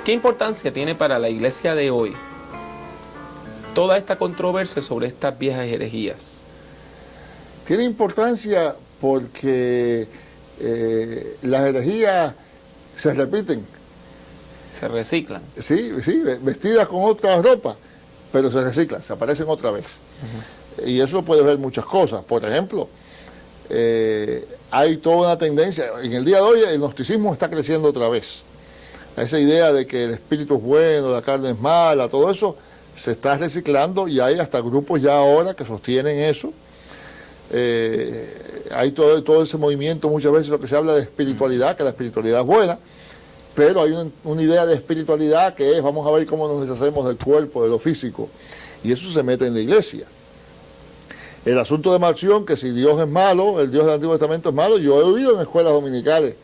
¿Qué importancia tiene para la iglesia de hoy toda esta controversia sobre estas viejas herejías? Tiene importancia porque las herejías se repiten. Se reciclan. Sí, vestidas con otra ropa, pero se reciclan, se aparecen otra vez. Y eso puede ver muchas cosas. Por ejemplo, hay toda una tendencia, en el día de hoy el gnosticismo está creciendo otra vez. Esa idea de que el espíritu es bueno, la carne es mala, todo eso se está reciclando y hay hasta grupos ya ahora que sostienen eso. Hay todo ese movimiento, muchas veces lo que se habla de espiritualidad, que la espiritualidad es buena, pero hay una idea de espiritualidad que es, vamos a ver cómo nos deshacemos del cuerpo, de lo físico, y eso se mete en la iglesia. El asunto de Marción, que si Dios es malo, el Dios del Antiguo Testamento es malo, yo he oído en escuelas dominicales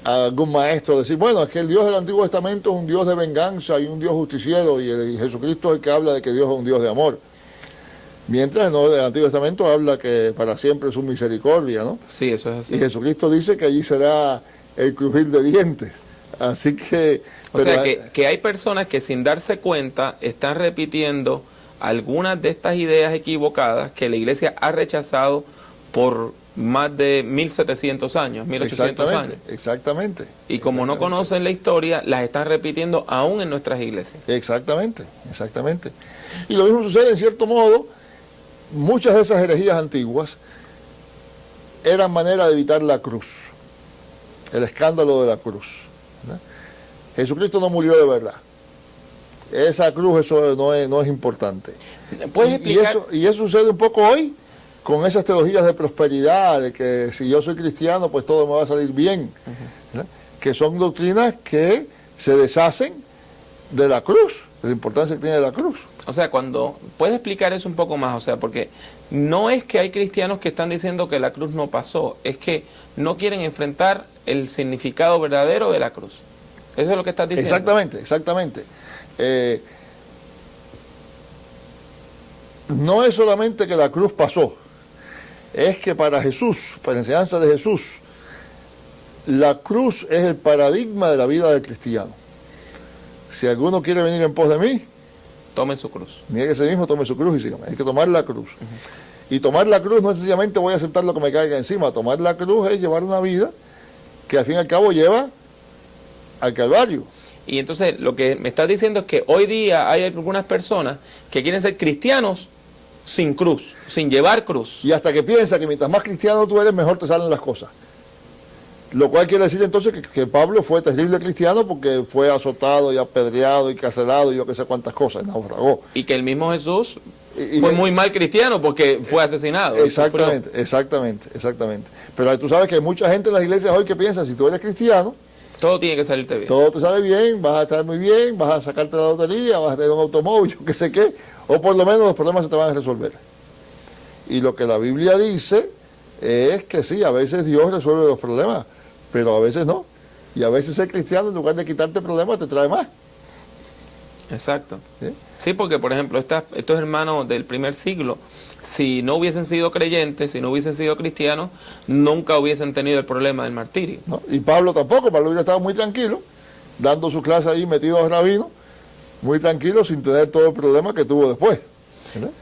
a algún maestro decir, bueno, es que el Dios del Antiguo Testamento es un Dios de venganza y un Dios justiciero, y Jesucristo es el que habla de que Dios es un Dios de amor. Mientras no, el Antiguo Testamento habla que para siempre es su misericordia, ¿no? Sí, eso es así. Y Jesucristo dice que allí será el crujir de dientes. Así que... O sea, que hay personas que sin darse cuenta están repitiendo algunas de estas ideas equivocadas que la iglesia ha rechazado por más de 1700 años, 1800 años. Exactamente. Y como no conocen la historia, las están repitiendo aún en nuestras iglesias. Exactamente. Y lo mismo sucede en cierto modo. Muchas de esas herejías antiguas eran manera de evitar la cruz, el escándalo de la cruz, ¿no? Jesucristo no murió de verdad. Esa cruz, eso no es importante. ¿Puedes explicar? Y eso sucede un poco hoy con esas teologías de prosperidad, de que si yo soy cristiano, pues todo me va a salir bien, ¿no? Que son doctrinas que se deshacen de la cruz, de la importancia que tiene la cruz. O sea, puedes explicar eso un poco más, o sea, porque no es que hay cristianos que están diciendo que la cruz no pasó, es que no quieren enfrentar el significado verdadero de la cruz. Eso es lo que estás diciendo. Exactamente. No es solamente que la cruz pasó, es que para Jesús, para la enseñanza de Jesús, la cruz es el paradigma de la vida del cristiano. Si alguno quiere venir en pos de mí, tome su cruz. Niegue a sí mismo, tome su cruz y sígame. Hay que tomar la cruz. Y tomar la cruz no es sencillamente voy a aceptar lo que me caiga encima. Tomar la cruz es llevar una vida que al fin y al cabo lleva al Calvario. Y entonces lo que me estás diciendo es que hoy día hay algunas personas que quieren ser cristianos sin cruz, sin llevar cruz. Y hasta que piensa que mientras más cristiano tú eres, mejor te salen las cosas. Lo cual quiere decir entonces que Pablo fue terrible cristiano porque fue azotado y apedreado y carcelado y yo que sé cuántas cosas, naufragó. Y que el mismo Jesús fue muy mal cristiano porque fue asesinado. Exactamente. Pero tú sabes que hay mucha gente en las iglesias hoy que piensa, si tú eres cristiano, todo tiene que salirte bien. Todo te sale bien, vas a estar muy bien, vas a sacarte la lotería, vas a tener un automóvil, yo qué sé qué, o por lo menos los problemas se te van a resolver. Y lo que la Biblia dice es que sí, a veces Dios resuelve los problemas, pero a veces no. Y a veces ser cristiano, en lugar de quitarte problemas, te trae más. Exacto. Sí, porque por ejemplo, estos hermanos del primer siglo, si no hubiesen sido creyentes, si no hubiesen sido cristianos, nunca hubiesen tenido el problema del martirio. ¿No? Y Pablo tampoco, Pablo hubiera estado muy tranquilo, dando su clase ahí metido a rabino, muy tranquilo, sin tener todo el problema que tuvo después. ¿No?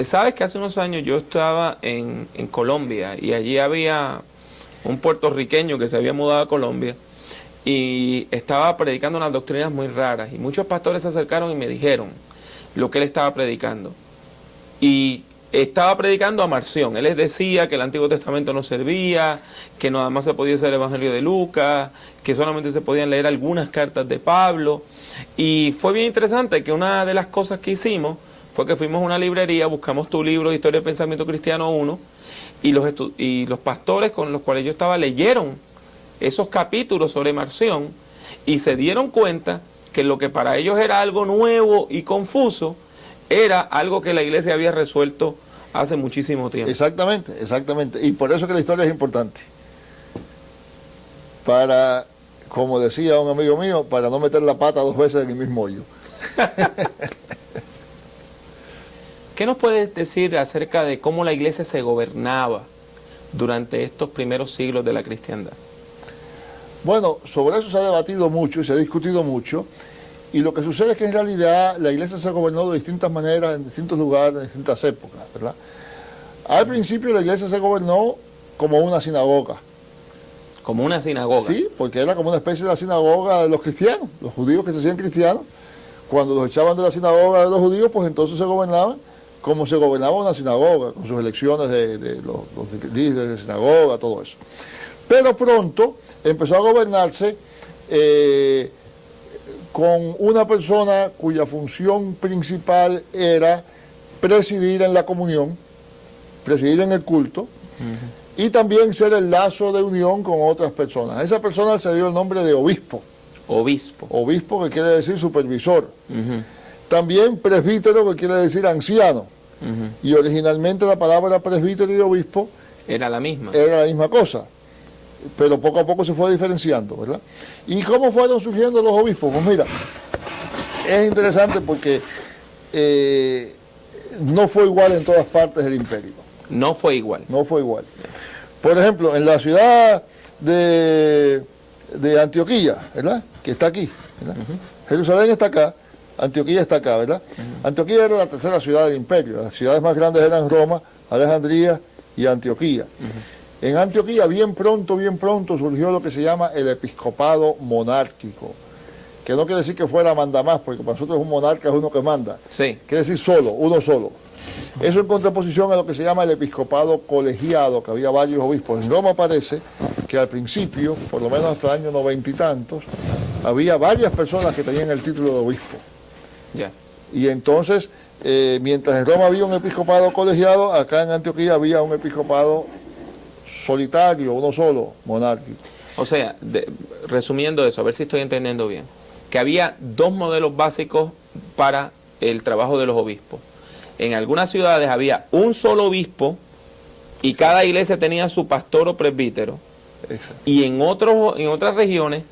Sabes que hace unos años yo estaba en Colombia y allí había un puertorriqueño que se había mudado a Colombia y estaba predicando unas doctrinas muy raras y muchos pastores se acercaron y me dijeron lo que él estaba predicando. Y estaba predicando a Marción. Él les decía que el Antiguo Testamento no servía, que nada más se podía hacer el Evangelio de Lucas, que solamente se podían leer algunas cartas de Pablo. Y fue bien interesante que una de las cosas que hicimos fue que fuimos a una librería, buscamos tu libro, Historia del Pensamiento Cristiano 1, y los pastores con los cuales yo estaba leyeron esos capítulos sobre Marción y se dieron cuenta que lo que para ellos era algo nuevo y confuso, era algo que la iglesia había resuelto hace muchísimo tiempo. Exactamente. Y por eso que la historia es importante. Para, como decía un amigo mío, para no meter la pata dos veces en el mismo hoyo. ¿Qué nos puedes decir acerca de cómo la iglesia se gobernaba durante estos primeros siglos de la cristiandad? Bueno, sobre eso se ha debatido mucho y se ha discutido mucho. Y lo que sucede es que en realidad la iglesia se ha gobernado de distintas maneras, en distintos lugares, en distintas épocas, ¿verdad? Al principio la iglesia se gobernó como una sinagoga. Como una sinagoga. Sí, porque era como una especie de la sinagoga de los cristianos, los judíos que se hacían cristianos. Cuando los echaban de la sinagoga de los judíos, pues entonces se gobernaban como se gobernaba una sinagoga, con sus elecciones de los líderes de sinagoga, todo eso. Pero pronto empezó a gobernarse con una persona cuya función principal era presidir en la comunión, presidir en el culto, y también ser el lazo de unión con otras personas. A esa persona se dio el nombre de obispo. Obispo. Obispo, que quiere decir supervisor. También presbítero, que quiere decir anciano. Y originalmente la palabra presbítero y obispo era la misma. Era la misma cosa. Pero poco a poco se fue diferenciando, ¿verdad? ¿Y cómo fueron surgiendo los obispos? Pues mira, es interesante porque no fue igual en todas partes del imperio. No fue igual. No fue igual. Por ejemplo, en la ciudad de Antioquía, ¿verdad? Que está aquí, ¿verdad? Jerusalén está acá, Antioquía está acá, ¿verdad? Antioquía era la tercera ciudad del imperio. Las ciudades más grandes eran Roma, Alejandría y Antioquía. En Antioquía bien pronto surgió lo que se llama el episcopado monárquico, que no quiere decir que fuera mandamás, porque para nosotros un monarca es uno que manda. Sí. Quiere decir solo, uno solo. Eso en contraposición a lo que se llama el episcopado colegiado, que había varios obispos. En Roma parece que al principio, por lo menos hasta el año 90 y tantos, había varias personas que tenían el título de obispo. Ya. Y entonces, mientras en Roma había un episcopado colegiado, acá en Antioquía había un episcopado solitario, uno solo, monárquico. O sea, resumiendo eso, a ver si estoy entendiendo bien, que había dos modelos básicos para el trabajo de los obispos. En algunas ciudades había un solo obispo y cada iglesia tenía su pastor o presbítero. Exacto. Y en otras regiones,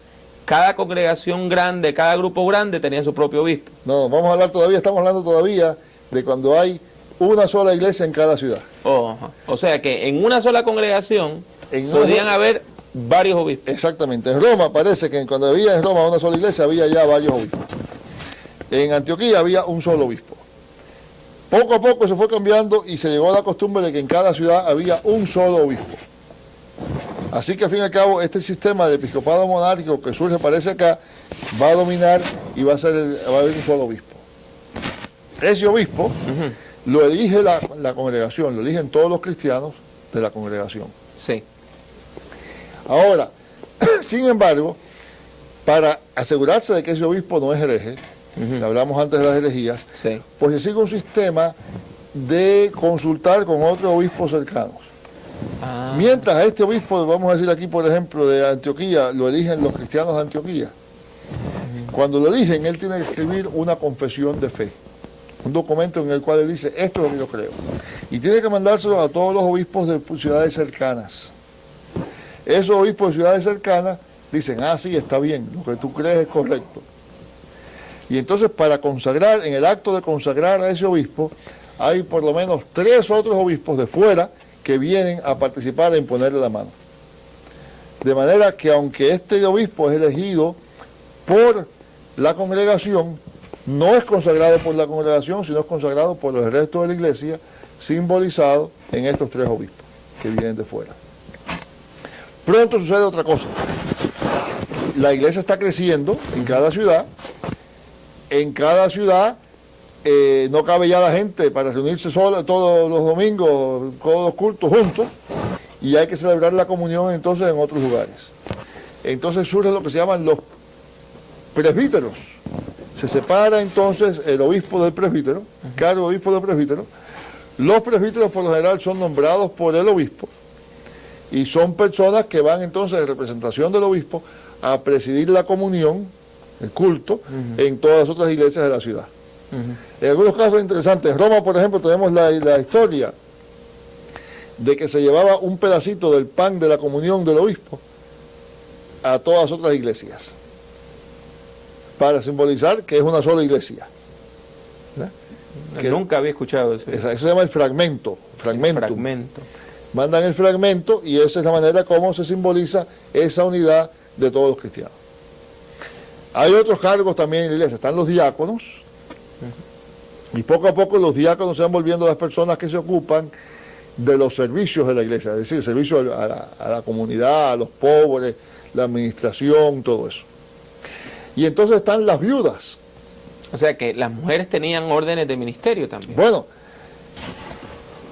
cada congregación grande, cada grupo grande tenía su propio obispo. No, vamos a hablar todavía, estamos hablando todavía de cuando hay una sola iglesia en cada ciudad. O sea que en una sola congregación podían haber varios obispos. Exactamente. En Roma parece que cuando había en Roma una sola iglesia había ya varios obispos. En Antioquía había un solo obispo. Poco a poco se fue cambiando y se llegó a la costumbre de que en cada ciudad había un solo obispo. Así que al fin y al cabo este sistema de episcopado monárquico que surge parece acá va a dominar y va a haber un solo obispo. Ese obispo lo elige la congregación, lo eligen todos los cristianos de la congregación. Sí. Ahora, sin embargo, para asegurarse de que ese obispo no es hereje, hablamos antes de las herejías, Sí. pues se sigue un sistema de consultar con otros obispos cercanos. Mientras a este obispo, vamos a decir aquí por ejemplo de Antioquía, lo eligen los cristianos de Antioquía. Cuando lo eligen, él tiene que escribir una confesión de fe, un documento en el cual él dice, esto es lo que yo creo. Y tiene que mandárselo a todos los obispos de ciudades cercanas. Esos obispos de ciudades cercanas dicen, sí, está bien, lo que tú crees es correcto. Y entonces para consagrar, en el acto de consagrar a ese obispo, hay por lo menos 3 otros obispos de fuera que vienen a participar en ponerle la mano. De manera que aunque este obispo es elegido por la congregación, no es consagrado por la congregación, sino es consagrado por el resto de la iglesia, simbolizado en estos 3 obispos que vienen de fuera. Pronto sucede otra cosa. La iglesia está creciendo en cada ciudad. En cada ciudad no cabe ya la gente para reunirse sola todos los domingos, todos los cultos juntos, y hay que celebrar la comunión entonces en otros lugares. Entonces surge lo que se llaman los presbíteros. Se separa entonces el obispo del presbítero, cada obispo del presbítero. Los presbíteros por lo general son nombrados por el obispo y son personas que van entonces en representación del obispo a presidir la comunión, el culto, en todas las otras iglesias de la ciudad. En algunos casos interesantes, en Roma, por ejemplo, tenemos la historia de que se llevaba un pedacito del pan de la comunión del obispo a todas las otras iglesias, para simbolizar que es una sola iglesia. Que nunca había escuchado eso. Eso se llama el fragmento. Fragmento. Mandan el fragmento y esa es la manera como se simboliza esa unidad de todos los cristianos. Hay otros cargos también en la iglesia, están los diáconos, y poco a poco los diáconos se van volviendo las personas que se ocupan de los servicios de la iglesia, es decir, el servicio a la comunidad, a los pobres, la administración, todo eso. Y entonces están las viudas. O sea que las mujeres tenían órdenes de ministerio también. Bueno,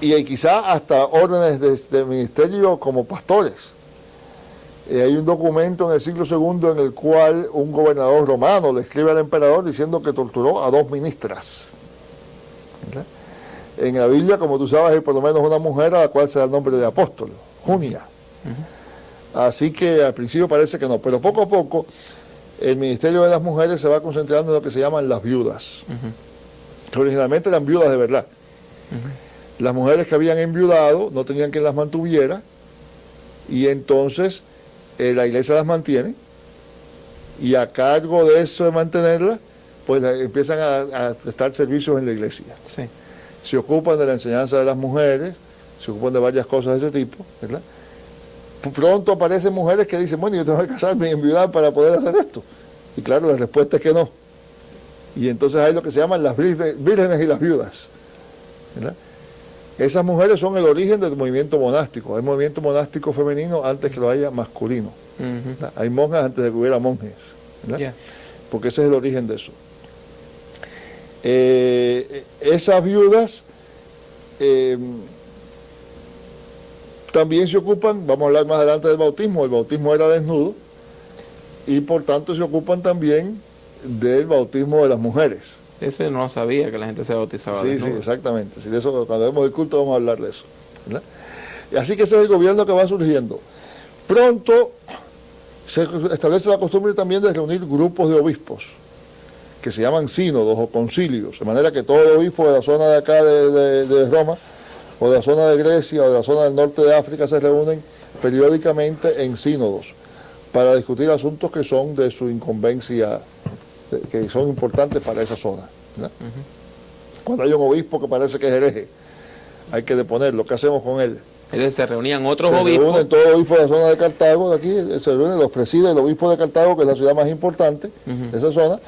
y quizá hasta órdenes de ministerio como pastores. Hay un documento en el siglo II en el cual un gobernador romano le escribe al emperador diciendo que torturó a 2 ministras. ¿Verdad? En la Biblia, como tú sabes, hay por lo menos una mujer a la cual se da el nombre de apóstol, Junia. Así que al principio parece que no, pero poco a poco el ministerio de las mujeres se va concentrando en lo que se llaman las viudas, que originalmente eran viudas de verdad. Las mujeres que habían enviudado no tenían quien las mantuviera, y entonces la iglesia las mantiene, y a cargo de eso de mantenerlas, pues empiezan a prestar servicios en la iglesia. Sí. Se ocupan de la enseñanza de las mujeres, se ocupan de varias cosas de ese tipo, ¿verdad? Pronto aparecen mujeres que dicen, bueno, yo tengo que casarme y enviudar para poder hacer esto. Y claro, la respuesta es que no. Y entonces hay lo que se llaman las vírgenes y las viudas, ¿verdad? Esas mujeres son el origen del movimiento monástico. Hay movimiento monástico femenino antes que lo haya masculino. Hay monjas antes de que hubiera monjes, ¿verdad? Yeah. Porque ese es el origen de eso. Esas viudas también se ocupan, vamos a hablar más adelante del bautismo. El bautismo era desnudo, y por tanto se ocupan también del bautismo de las mujeres. Ese no sabía, que la gente se bautizaba. Sí, sí, exactamente. Si de eso, cuando vemos el culto vamos a hablar de eso, ¿verdad? Así que ese es el gobierno que va surgiendo. Pronto se establece la costumbre también de reunir grupos de obispos, que se llaman sínodos o concilios, de manera que todo el obispo de la zona de acá de Roma, o de la zona de Grecia, o de la zona del norte de África, se reúnen periódicamente en sínodos para discutir asuntos que son de su incumbencia, que son importantes para esa zona, ¿verdad? Cuando hay un obispo que parece que es hereje, hay que deponerlo. ¿Qué hacemos con él? Entonces se reunían otros obispos. Se reúnen todos los obispos de la zona de Cartago, de aquí, se reúnen, los preside el obispo de Cartago, que es la ciudad más importante de esa zona,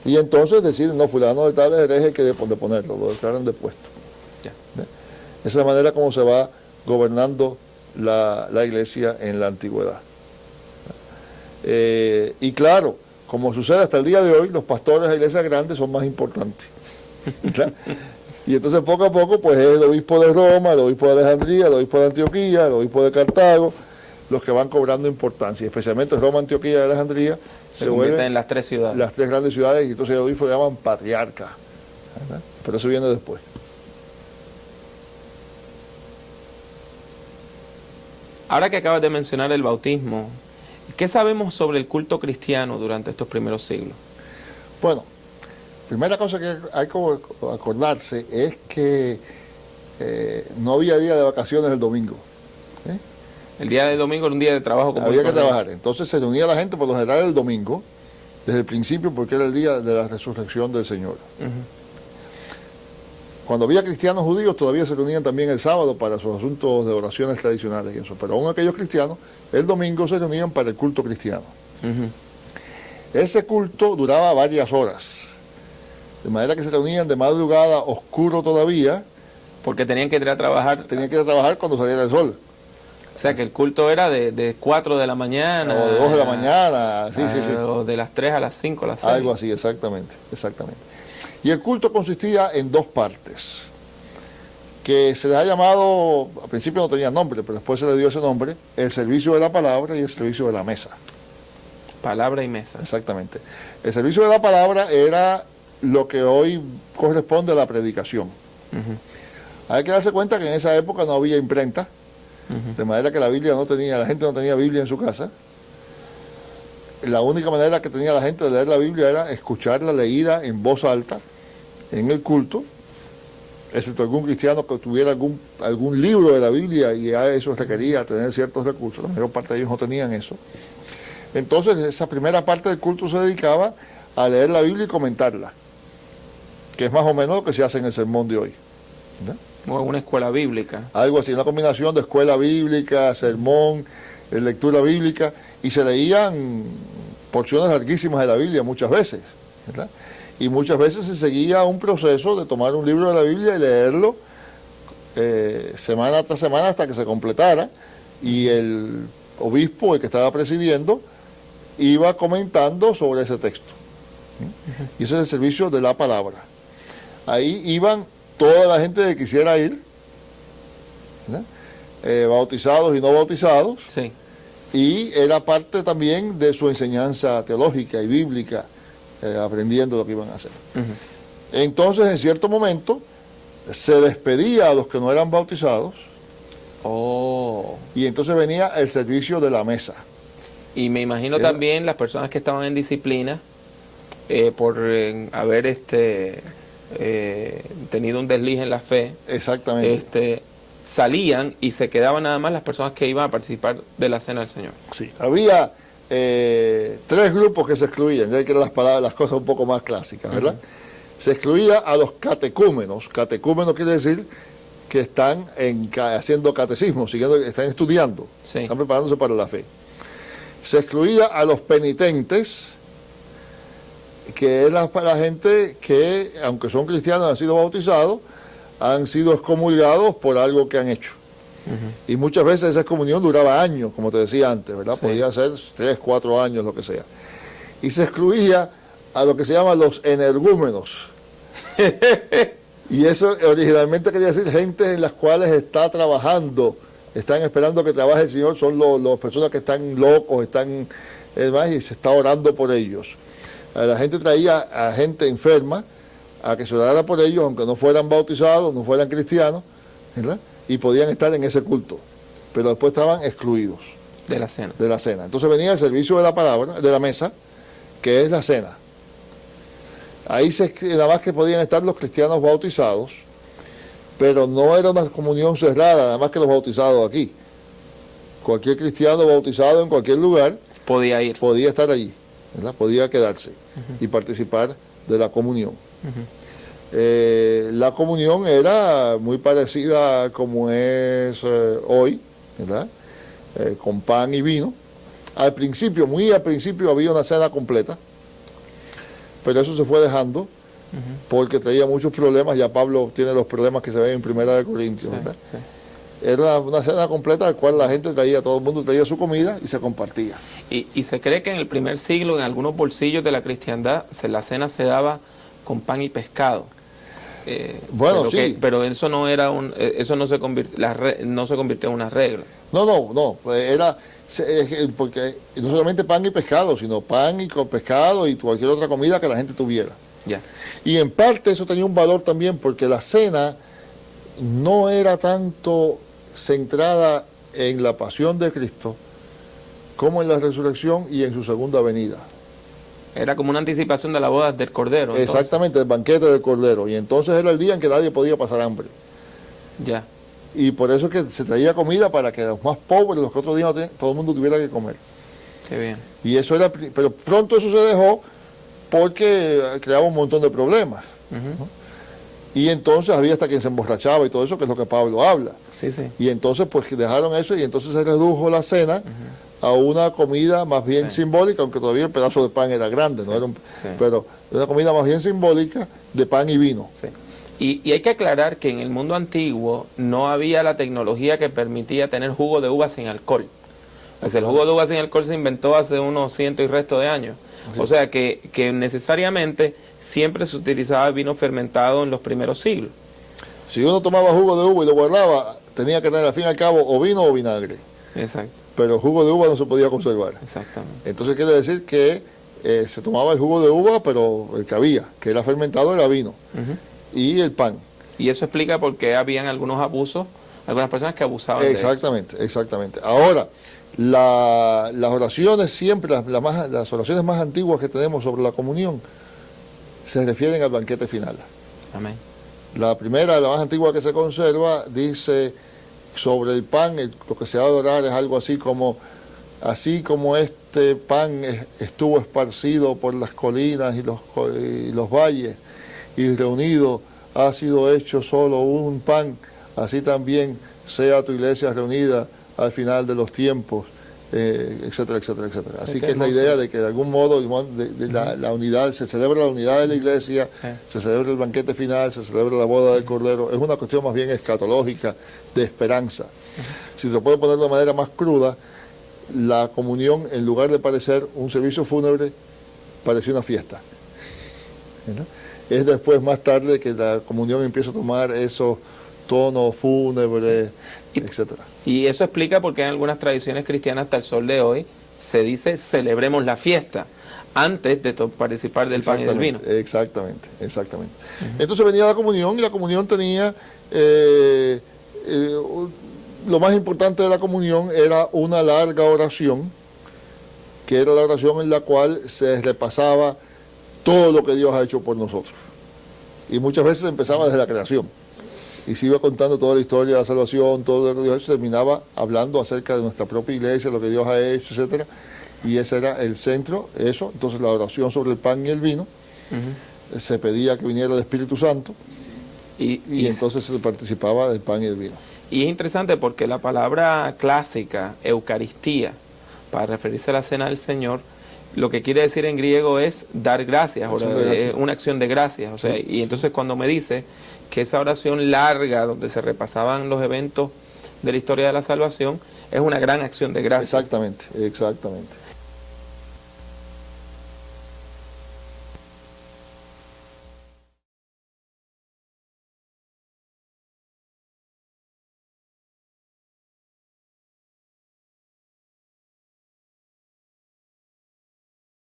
y entonces deciden, no, fulano de tal es hereje, hay que deponerlo, lo declaran depuesto. Esa es la manera como se va gobernando la iglesia en la antigüedad. Y claro, como sucede hasta el día de hoy, los pastores de iglesias grandes son más importantes. Y entonces poco a poco, pues es el obispo de Roma, el obispo de Alejandría, el obispo de Antioquía, el obispo de Cartago, los que van cobrando importancia. Y especialmente Roma, Antioquía y Alejandría se convierten en las 3 ciudades. Las 3 grandes ciudades, y entonces el obispo le llaman patriarca, ¿verdad? Pero eso viene después. Ahora que acabas de mencionar el bautismo, ¿qué sabemos sobre el culto cristiano durante estos primeros siglos? Bueno, primera cosa que hay que acordarse es que no había día de vacaciones el domingo. El día de domingo era un día de trabajo. Había que trabajar. Entonces se reunía la gente por lo general el domingo, desde el principio, porque era el día de la resurrección del Señor. Cuando había cristianos judíos todavía se reunían también el sábado para sus asuntos de oraciones tradicionales y eso, pero aún aquellos cristianos el domingo se reunían para el culto cristiano. Ese culto duraba varias horas, de manera que se reunían de madrugada, oscuro todavía. Porque tenían que ir a trabajar. Tenían que ir a trabajar cuando saliera el sol. O sea que el culto era de 4 de la mañana. O de 2 de la mañana, sí. O de las 3 a las 5, a las 6. Algo así, exactamente. Y el culto consistía en 2 partes, que se les ha llamado, al principio no tenía nombre, pero después se le dio ese nombre, el servicio de la palabra y el servicio de la mesa. Palabra y mesa. Exactamente. El servicio de la palabra era lo que hoy corresponde a la predicación. Hay que darse cuenta que en esa época no había imprenta, de manera que la gente no tenía Biblia en su casa. La única manera que tenía la gente de leer la Biblia era escucharla leída en voz alta en el culto, excepto algún cristiano que tuviera algún libro de la Biblia, y a eso requería tener ciertos recursos. La mayor parte de ellos no tenían eso. Entonces esa primera parte del culto se dedicaba a leer la Biblia y comentarla, que es más o menos lo que se hace en el sermón de hoy, ¿verdad? O una escuela bíblica. Algo así, una combinación de escuela bíblica, sermón, lectura bíblica, y se leían porciones larguísimas de la Biblia muchas veces, ¿verdad? Y muchas veces se seguía un proceso de tomar un libro de la Biblia y leerlo semana tras semana hasta que se completara, y el obispo, el que estaba presidiendo, iba comentando sobre ese texto. Y ese es el servicio de la palabra. Ahí iban toda la gente que quisiera ir, bautizados y no bautizados, Sí. y era parte también de su enseñanza teológica y bíblica, aprendiendo lo que iban a hacer. Entonces, en cierto momento, se despedía a los que no eran bautizados, Oh. y entonces venía el servicio de la mesa. Y me imagino Era- también las personas que estaban en disciplina por haber tenido un desliz en la fe, Exactamente. salían y se quedaban nada más las personas que iban a participar de la cena del Señor. Sí, había 3 grupos que se excluían, ya que eran las cosas un poco más clásicas, ¿verdad? Se excluía a los catecúmenos. Catecúmenos quiere decir que están haciendo catecismo, están estudiando, Sí. están preparándose para la fe. Se excluía a los penitentes, que es para la gente que, aunque son cristianos, han sido bautizados, han sido excomulgados por algo que han hecho. Y muchas veces esa excomunión duraba años, como te decía antes, ¿verdad? Sí. Podía ser 3, 4 años, lo que sea. Y se excluía a lo que se llaman los energúmenos. Y eso originalmente quería decir gente en las cuales está trabajando, están esperando que trabaje el Señor, son las personas que están locos, están demás, y se está orando por ellos. La gente traía a gente enferma a que se orara por ellos, aunque no fueran bautizados, no fueran cristianos, ¿verdad? Y podían estar en ese culto, pero después estaban excluidos De la cena. de la cena. Entonces venía el servicio de la palabra, de la mesa, que es la cena. Ahí nada más que podían estar los cristianos bautizados, pero no era una comunión cerrada, nada más que los bautizados aquí. Cualquier cristiano bautizado en cualquier lugar Podía ir. podía estar allí, ¿verdad? Podía quedarse y participar de la comunión. La comunión era muy parecida a como es hoy, ¿verdad? Con pan y vino. Al principio, muy al principio, había una cena completa, pero eso se fue dejando porque traía muchos problemas. Ya Pablo tiene los problemas que se ven en Primera de Corintios, ¿verdad? Sí. Era una cena completa al cual la gente traía, todo el mundo traía su comida y se compartía. Y se cree que en el primer siglo, en algunos bolsillos de la cristiandad, la cena se daba con pan y pescado. Bueno, pero sí. pero eso no era eso no se convirtió en una regla. No, pues porque no solamente pan y pescado, sino pan y con pescado y cualquier otra comida que la gente tuviera. Ya. Y en parte eso tenía un valor también porque la cena no era tanto centrada en la pasión de Cristo como en la resurrección y en su segunda venida. Era como una anticipación de la boda del Cordero. Entonces. Exactamente, el banquete del Cordero. Y entonces era el día en que nadie podía pasar hambre. Ya. Y por eso es que se traía comida para que los más pobres, los que otros días no tenían, todo el mundo tuviera que comer. Qué bien. Y eso era, pero pronto eso se dejó porque creaba un montón de problemas. Ujú. Y entonces había hasta quien se emborrachaba y todo eso, que es lo que Pablo habla. Sí, sí. Y entonces pues dejaron eso y entonces se redujo la cena a una comida más bien Sí. simbólica, aunque todavía el pedazo de pan era grande, Sí, ¿no? sí. Pero una comida más bien simbólica de pan y vino. Sí. Y hay que aclarar que en el mundo antiguo no había la tecnología que permitía tener jugo de uva sin alcohol. Pues el jugo de uva sin alcohol se inventó hace unos cientos y resto de años. O sea que necesariamente siempre se utilizaba vino fermentado en los primeros siglos. Si uno tomaba jugo de uva y lo guardaba, tenía que tener al fin y al cabo o vino o vinagre. Exacto, Pero el jugo de uva no se podía conservar. exactamente. Entonces quiere decir que se tomaba el jugo de uva, pero el que había, que era fermentado, era vino. Ujú. Y el pan. Y eso explica por qué habían algunos abusos, algunas personas que abusaban de eso. Exactamente. Ahora, las oraciones siempre, las oraciones más antiguas que tenemos sobre la comunión, se refieren al banquete final. Amén. La primera, la más antigua que se conserva, dice sobre el pan, lo que se va a adorar es algo así como este pan estuvo esparcido por las colinas y los valles, y reunido ha sido hecho solo un pan, así también sea tu iglesia reunida al final de los tiempos etcétera, etcétera, etcétera. Así Qué que es la hermoso. idea de que de algún modo la unidad, se celebra la unidad de la iglesia, Sí. se celebra el banquete final, se celebra la boda del Cordero. Es una cuestión más bien escatológica, de esperanza. Si se puede poner de manera más cruda, la comunión, en lugar de parecer un servicio fúnebre, pareció una fiesta. ¿No? Es después, más tarde, que la comunión empieza a tomar esos tonos fúnebres, etcétera. Y eso explica por qué en algunas tradiciones cristianas hasta el sol de hoy se dice celebremos la fiesta antes de participar del pan y del vino. Exactamente, exactamente. Entonces venía la comunión y la comunión tenía, lo más importante de la comunión era una larga oración, que era la oración en la cual se repasaba todo lo que Dios ha hecho por nosotros. Y muchas veces empezaba desde la creación. Y se iba contando toda la historia de la salvación, todo lo que Dios ha hecho, terminaba hablando acerca de nuestra propia iglesia, lo que Dios ha hecho, etcétera. Y ese era el centro, eso. Entonces la oración sobre el pan y el vino, se pedía que viniera el Espíritu Santo, y entonces se participaba del pan y del vino. Y es interesante porque la palabra clásica, Eucaristía, para referirse a la cena del Señor, lo que quiere decir en griego es dar gracias, una acción de gracias. O sea, Sí, y entonces cuando me dice que esa oración larga, donde se repasaban los eventos de la historia de la salvación, es una gran acción de gracias. Exactamente, exactamente.